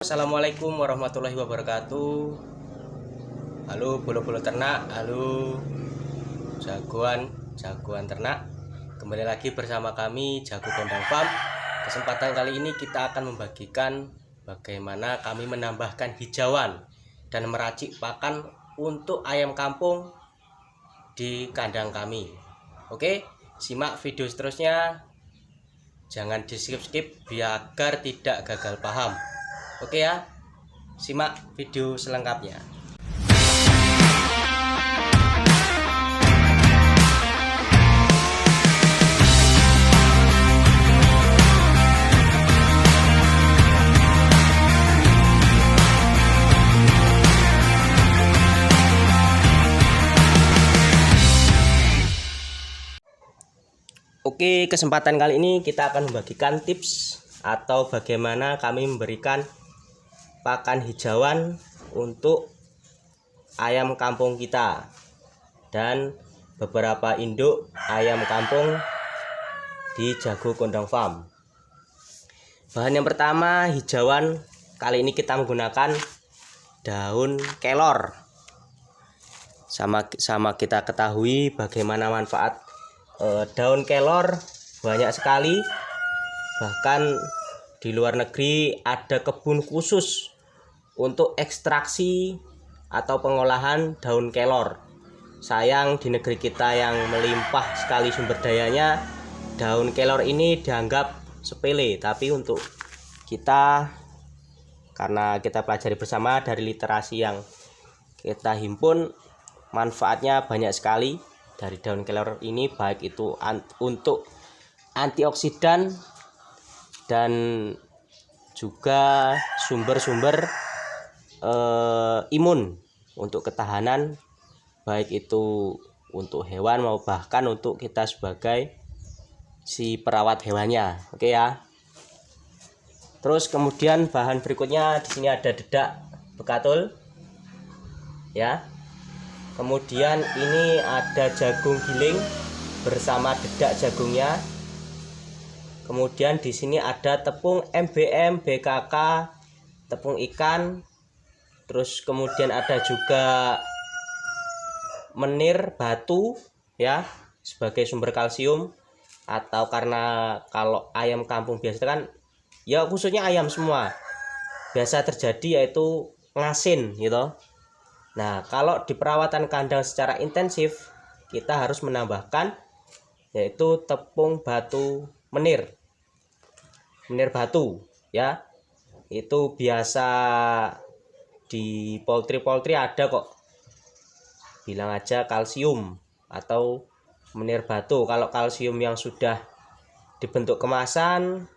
Assalamualaikum warahmatullahi wabarakatuh. Halo bolo-bolo ternak, halo jagoan ternak. Kembali lagi bersama kami Jago Kondang Farm. Kesempatan kali ini kita akan membagikan bagaimana kami menambahkan hijauan dan meracik pakan untuk ayam kampung di kandang kami. Oke, simak video seterusnya. Jangan di skip biar tidak gagal paham. Oke ya, simak video selengkapnya. Oke, kesempatan kali ini kita akan membagikan tips atau bagaimana kami memberikan pakan hijauan untuk ayam kampung kita dan beberapa induk ayam kampung di Jago Kondang Farm. Bahan yang pertama hijauan, kali ini kita menggunakan daun kelor. Sama kita ketahui bagaimana manfaat daun kelor banyak sekali, bahkan di luar negeri ada kebun khusus untuk ekstraksi atau pengolahan daun kelor. Sayang di negeri kita yang melimpah sekali sumber dayanya, daun kelor ini dianggap sepele. Tapi untuk kita, karena kita pelajari bersama dari literasi yang kita himpun, manfaatnya banyak sekali dari daun kelor ini, baik itu untuk antioksidan dan juga sumber-sumber imun untuk ketahanan, baik itu untuk hewan maupun bahkan untuk kita sebagai si perawat hewannya. Oke ya. Terus kemudian bahan berikutnya di sini ada dedak bekatul ya. Kemudian ini ada jagung giling bersama dedak jagungnya. Kemudian di sini ada tepung MBM, BKK, tepung ikan. Terus kemudian ada juga menir batu ya, sebagai sumber kalsium. Atau karena kalau ayam kampung biasa kan ya, khususnya ayam semua biasa terjadi yaitu ngasin gitu. Nah, kalau di perawatan kandang secara intensif kita harus menambahkan yaitu tepung batu menir batu ya. Itu biasa di poultry ada kok, bilang aja kalsium atau menir batu. Kalau kalsium yang sudah dibentuk kemasan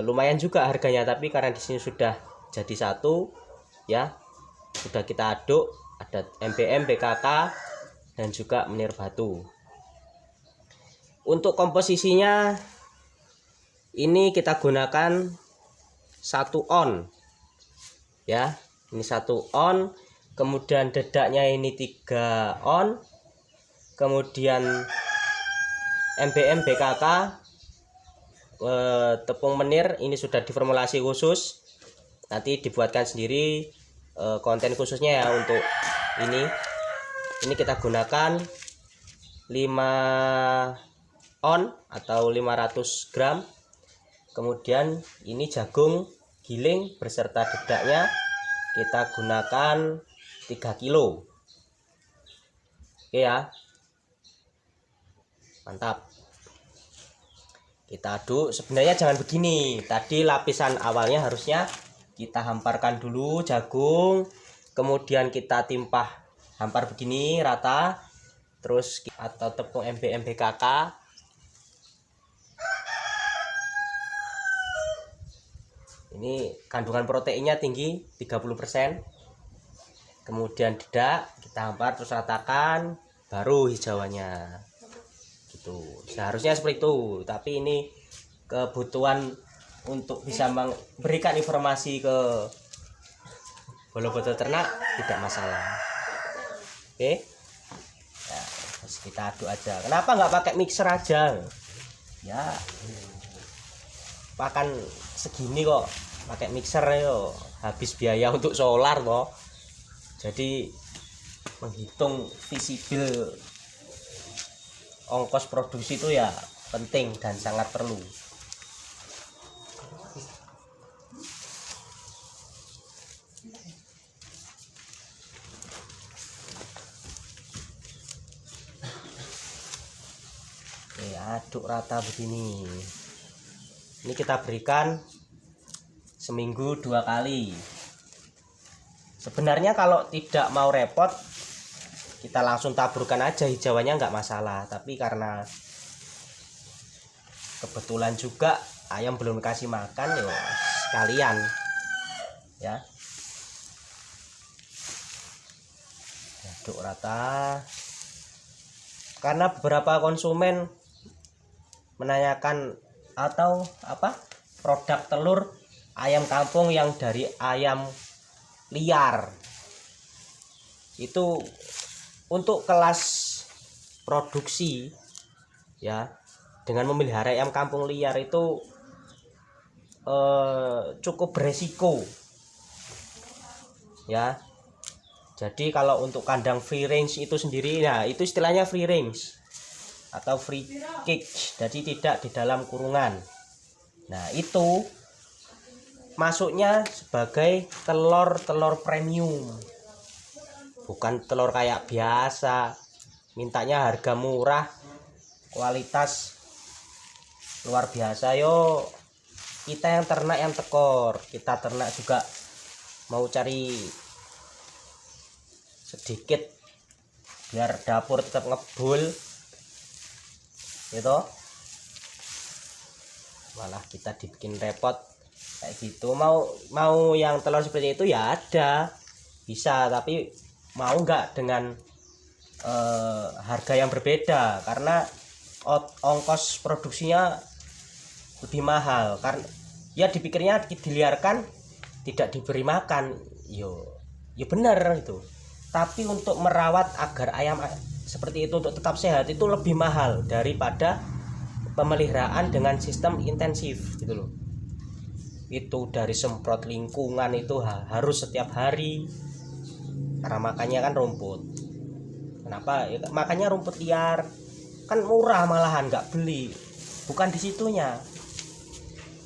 lumayan juga harganya, tapi karena di sini sudah jadi satu ya, sudah kita aduk, ada MBM, BKK dan juga menir batu. Untuk komposisinya ini kita gunakan 1 on ya, ini 1 on. Kemudian dedaknya ini 3 on. Kemudian MBM, BKK, tepung menir ini sudah diformulasi khusus, nanti dibuatkan sendiri konten khususnya ya. Untuk ini kita gunakan 5 on atau 500 gram. Kemudian ini jagung giling beserta dedaknya kita gunakan 3 kilo. Oke ya, mantap. Kita aduk. Sebenarnya jangan begini, tadi lapisan awalnya harusnya kita hamparkan dulu jagung, kemudian kita timpah hampar begini rata, terus atau tepung MBM, BKK. Ini kandungan proteinnya tinggi 30%. Kemudian dedak kita hampar terus ratakan, baru hijauannya gitu. Seharusnya seperti itu, tapi ini kebutuhan untuk bisa memberikan informasi ke bolo-bolo ternak tidak masalah. Oke ya, terus kita aduk aja. Kenapa nggak pakai mixer aja ya, pakan segini kok pakai mixer yo habis biaya untuk solar toh. Jadi menghitung visible ongkos produksi itu ya penting dan sangat perlu. Oke, aduk rata begini. Ini kita berikan seminggu 2 kali. Sebenarnya kalau tidak mau repot, kita langsung taburkan aja hijauannya nggak masalah. Tapi karena kebetulan juga ayam belum kasih makan, ya sekalian ya. Aduk rata. Karena beberapa konsumen menanyakan atau produk telur ayam kampung yang dari ayam liar. Itu untuk kelas produksi ya, dengan memelihara ayam kampung liar itu cukup beresiko ya. Jadi kalau untuk kandang free range itu sendiri, nah itu istilahnya free range atau free cage, jadi tidak di dalam kurungan. Nah itu masuknya sebagai telur premium, bukan telur kayak biasa. Mintanya harga murah, kualitas luar biasa. Yo kita yang ternak yang tekor, kita ternak juga mau cari sedikit biar dapur tetap ngebul gitu, malah kita dibikin repot kayak gitu. Mau yang telur seperti itu ya ada, bisa, tapi mau nggak dengan harga yang berbeda, karena ongkos produksinya lebih mahal. Karena ya dipikirnya diliarkan tidak diberi makan, yo benar itu. Tapi untuk merawat agar ayam seperti itu untuk tetap sehat itu lebih mahal daripada pemeliharaan dengan sistem intensif gitu loh. Itu dari semprot lingkungan itu harus setiap hari, karena makannya kan rumput. Kenapa? Ya, makannya rumput liar kan murah, malahan nggak beli. Bukan di situnya,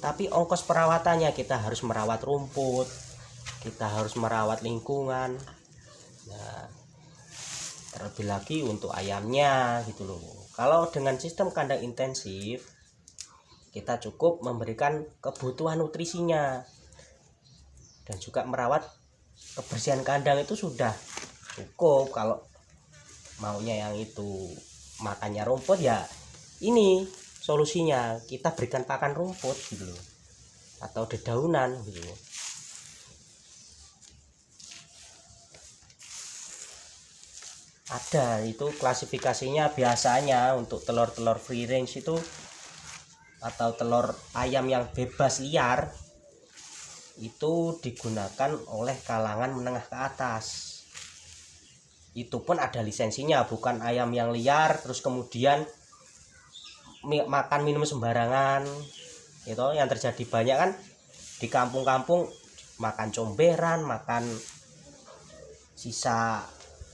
tapi ongkos perawatannya. Kita harus merawat rumput, kita harus merawat lingkungan. Nah, terlebih lagi untuk ayamnya gitu loh. Kalau dengan sistem kandang intensif, kita cukup memberikan kebutuhan nutrisinya dan juga merawat kebersihan kandang itu sudah cukup. Kalau maunya yang itu makannya rumput, ya ini solusinya, kita berikan pakan rumput gitu loh, atau dedaunan gitu. Ada itu klasifikasinya. Biasanya untuk telur-telur free range itu atau telur ayam yang bebas liar itu digunakan oleh kalangan menengah ke atas. Itu pun ada lisensinya, bukan ayam yang liar terus kemudian makan minum sembarangan. Itu yang terjadi banyak kan di kampung-kampung, makan comberan, makan sisa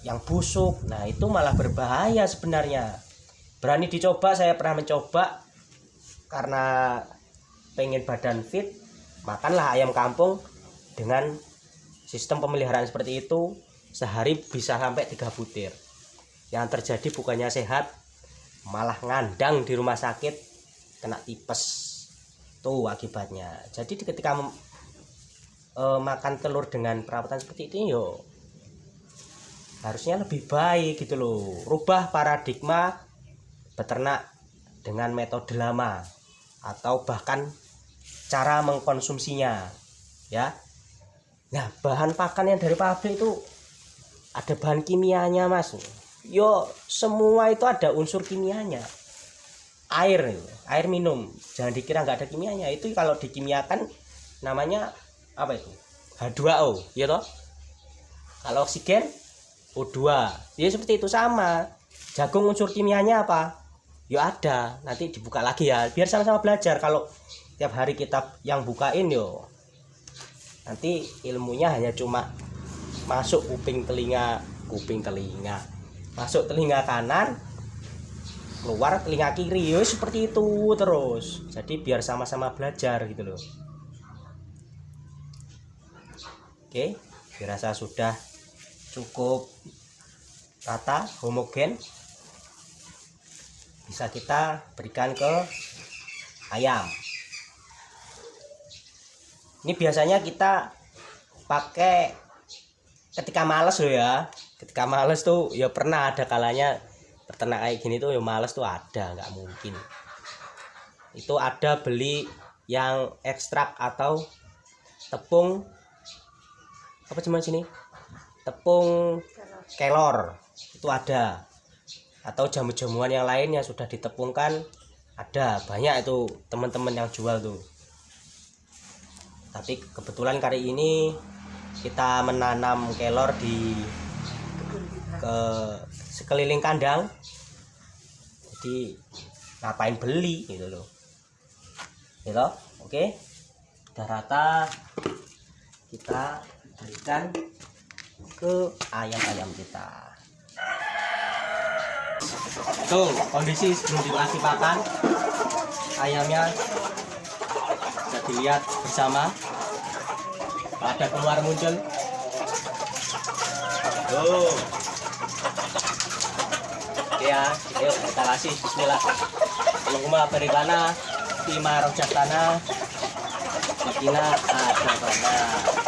yang busuk. Nah itu malah berbahaya sebenarnya. Berani dicoba, saya pernah mencoba karena pengen badan fit, makanlah ayam kampung dengan sistem pemeliharaan seperti itu. Sehari bisa sampai 3 butir. Yang terjadi bukannya sehat, malah ngandang di rumah sakit, kena tipes. Tuh akibatnya. Jadi ketika makan telur dengan perawatan seperti itu, yo harusnya lebih baik gitu loh. Rubah paradigma beternak dengan metode lama atau bahkan cara mengkonsumsinya ya. Nah, bahan pakan yang dari pabrik itu ada bahan kimianya, Mas. Yo semua itu ada unsur kimianya. Air minum, jangan dikira nggak ada kimianya. Itu kalau dikimiakan namanya apa itu? H2O, ya toh? Kalau oksigen O2. Ya seperti itu sama. Jagung unsur kimianya apa? Ya ada. Nanti dibuka lagi ya, biar sama-sama belajar. Kalau tiap hari kita yang bukain yo Nanti ilmunya hanya cuma masuk kuping telinga, masuk telinga kanan, keluar telinga kiri, ya seperti itu terus. Jadi biar sama-sama belajar gitu loh. Oke, dirasa sudah cukup rata, homogen. Bisa kita berikan ke ayam. Ini biasanya kita pakai ketika males loh ya. Ketika males tuh ya pernah ada kalanya peternak kayak gini tuh ya males tuh ada, nggak mungkin. Itu ada beli yang ekstrak atau tepung apa cuma sini? Tepung kelor. Itu ada. Atau jamu-jamuan yang lain yang sudah ditepungkan ada, banyak itu teman-teman yang jual tuh. Tapi kebetulan kali ini kita menanam kelor di sekeliling kandang, jadi ngapain beli gitu loh, gitu. Oke, udah rata, kita berikan ke ayam-ayam kita. Tuh kondisi sebelum dikasih pakan ayamnya bisa dilihat bersama, ada keluar muncul. Tuh. Oke ya, yuk kita kasih bismillah. Allahumma barik lana fima razaqtana wa qina adzabannar.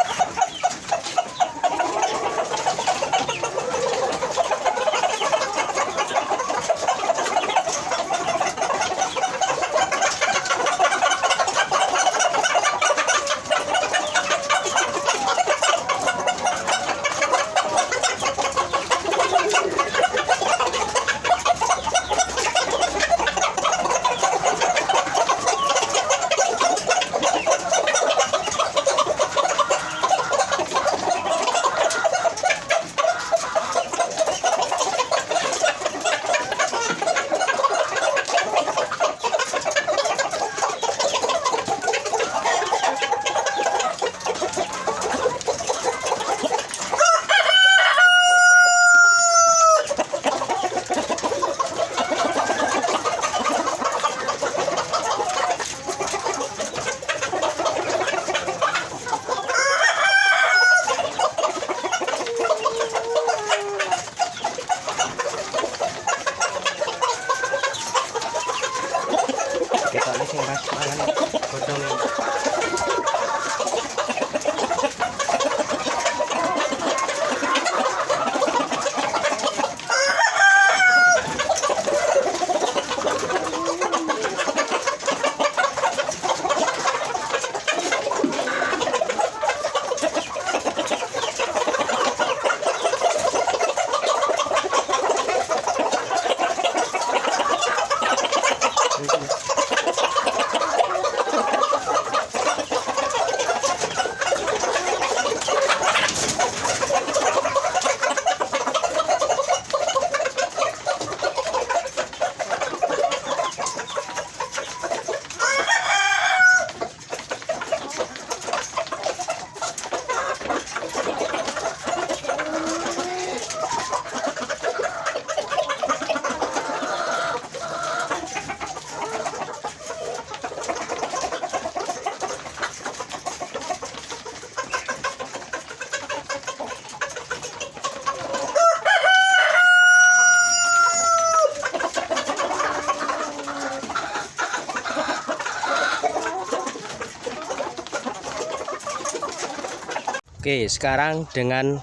Oke, sekarang dengan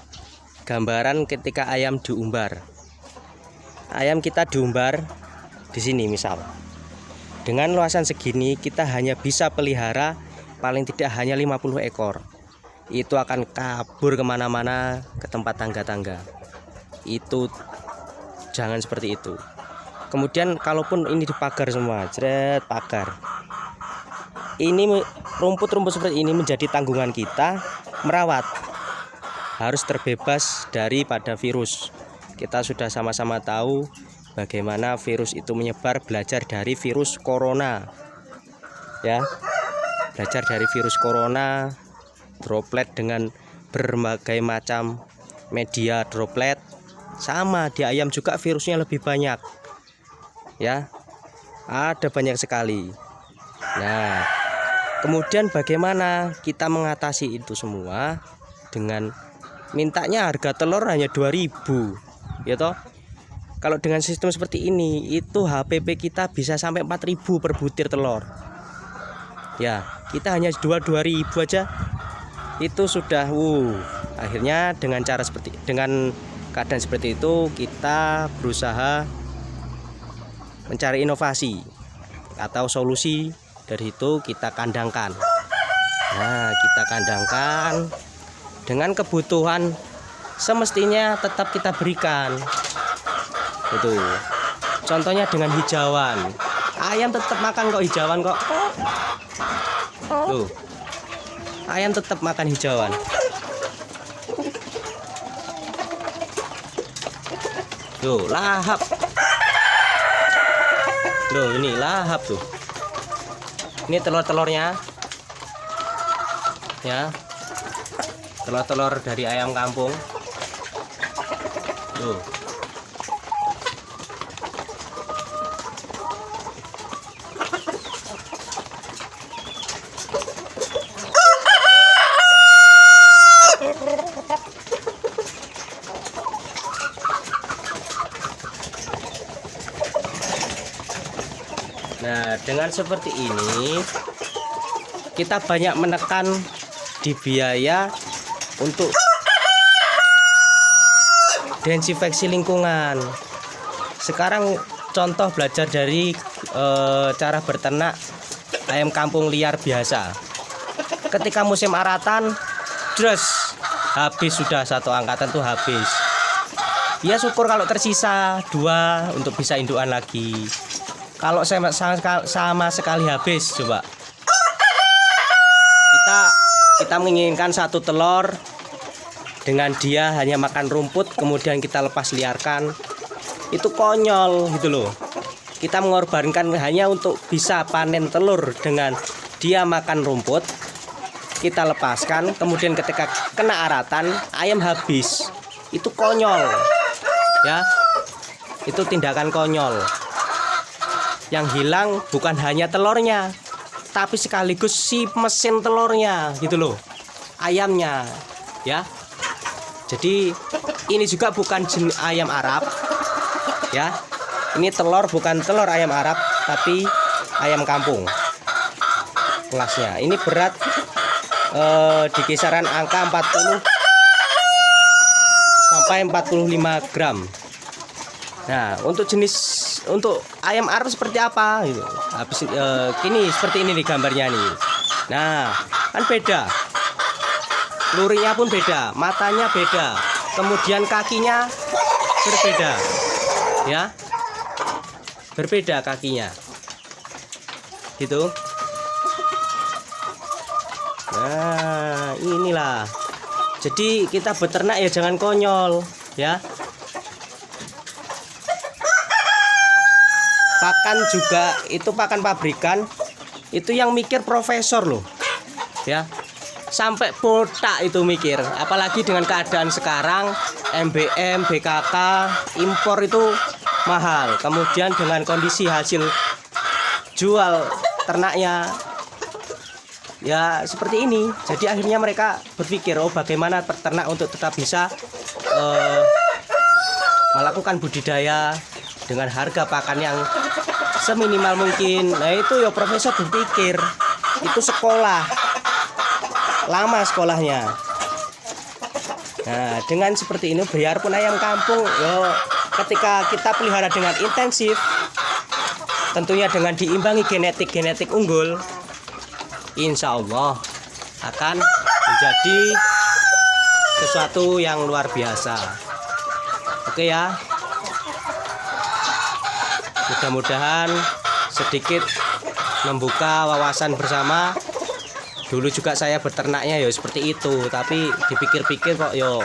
gambaran ketika ayam diumbar. Ayam kita diumbar di sini misal. Dengan luasan segini kita hanya bisa pelihara paling tidak hanya 50 ekor. Itu akan kabur kemana-mana ke tempat tangga-tangga. Itu jangan seperti itu. Kemudian kalaupun ini dipagar semua, jret pagar. Ini rumput-rumput seperti ini menjadi tanggungan kita merawat. Harus terbebas daripada virus. Kita sudah sama-sama tahu bagaimana virus itu menyebar, belajar dari virus corona. Ya. Belajar dari virus corona droplet dengan berbagai macam media droplet. Sama di ayam juga virusnya lebih banyak ya, ada banyak sekali. Nah, kemudian bagaimana kita mengatasi itu semua? Dengan mintanya harga telur hanya 2.000 ya toh. Kalau dengan sistem seperti ini itu HPP kita bisa sampai 4.000 per butir telur ya. Kita hanya 2.000 aja itu sudah akhirnya dengan keadaan seperti itu kita berusaha mencari inovasi atau solusi. Dari itu kita kandangkan. Nah, kita kandangkan dengan kebutuhan semestinya tetap kita berikan. Itu contohnya dengan hijauan, ayam tetap makan kok hijauan kok. Tuh, ayam tetap makan hijauan. Tuh, lahap. Tuh, ini lahap tuh. Ini telur-telurnya ya, telur-telur dari ayam kampung tuh. Nah, dengan seperti ini kita banyak menekan di biaya untuk desinfeksi lingkungan. Sekarang contoh belajar dari cara berternak ayam kampung liar biasa. Ketika musim aratan, habis sudah satu angkatan tuh habis. Ya syukur kalau tersisa 2 untuk bisa indukan lagi. Kalau sama sekali habis, coba kita menginginkan satu telur dengan dia hanya makan rumput kemudian kita lepas liarkan, itu konyol gitu loh. Kita mengorbankan hanya untuk bisa panen telur dengan dia makan rumput, kita lepaskan kemudian ketika kena aratan ayam habis. Itu konyol ya, itu tindakan konyol. Yang hilang bukan hanya telurnya, tapi sekaligus si mesin telurnya gitu loh, ayamnya ya. Jadi ini juga bukan jenis ayam Arab ya. Ini telur bukan telur ayam Arab, tapi ayam kampung kelasnya. Ini berat di kisaran angka 40 sampai 45 gram. Nah, untuk ayam Arab seperti apa gitu. Habis kini seperti ini nih gambarnya nih. Nah, kan beda. Lurinya pun beda, matanya beda, kemudian kakinya berbeda. Ya. Berbeda kakinya. Gitu. Nah, inilah. Jadi kita beternak ya jangan konyol, ya. Pakan juga itu pakan pabrikan itu yang mikir profesor loh ya, sampai botak itu mikir. Apalagi dengan keadaan sekarang MBM, BKK, impor itu mahal, kemudian dengan kondisi hasil jual ternaknya ya seperti ini. Jadi akhirnya mereka berpikir, oh bagaimana peternak untuk tetap bisa melakukan budidaya dengan harga pakan yang seminimal mungkin. Nah itu ya profesor berpikir, itu sekolah lama sekolahnya. Nah dengan seperti ini biarpun ayam kampung yo, ketika kita pelihara dengan intensif, tentunya dengan diimbangi genetik unggul, insya Allah akan menjadi sesuatu yang luar biasa. Oke ya, mudah-mudahan sedikit membuka wawasan bersama. Dulu juga saya beternaknya ya seperti itu, tapi dipikir-pikir kok yo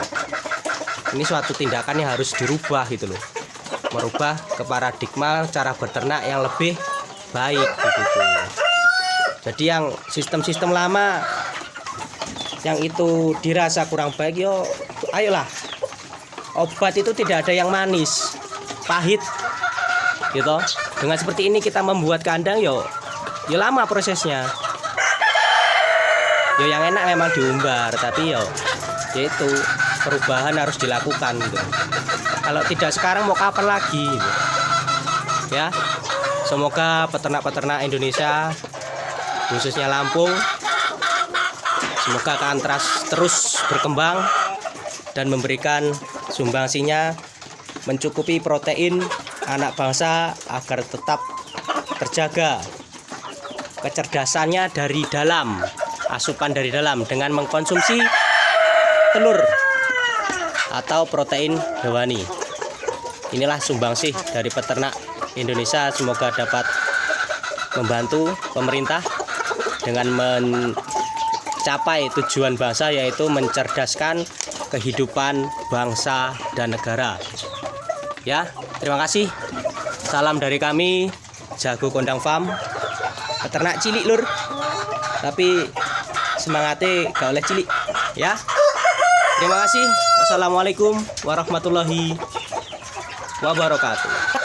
ini suatu tindakan yang harus dirubah gitu loh, merubah ke paradigma cara beternak yang lebih baik gitu. Jadi yang sistem-sistem lama yang itu dirasa kurang baik, yo ayolah. Obat itu tidak ada yang manis, pahit gitu. Dengan seperti ini kita membuat kandang, yo lama prosesnya. Yo yang enak memang diumbar, tapi yo itu perubahan harus dilakukan gitu. Kalau tidak sekarang mau kapan lagi gitu. Ya, semoga peternak-peternak Indonesia, khususnya Lampung, semoga akan terus berkembang dan memberikan sumbangsinya mencukupi protein anak bangsa agar tetap terjaga kecerdasannya dari dalam, asupan dari dalam dengan mengkonsumsi telur atau protein hewani. Inilah sumbangsih dari peternak Indonesia, semoga dapat membantu pemerintah dengan mencapai tujuan bangsa, yaitu mencerdaskan kehidupan bangsa dan negara. Ya, terima kasih. Salam dari kami, Jago Kondang Farm. Peternak cilik lur, tapi semangatnya gak oleh cilik ya. Terima kasih. Wassalamualaikum warahmatullahi wabarakatuh.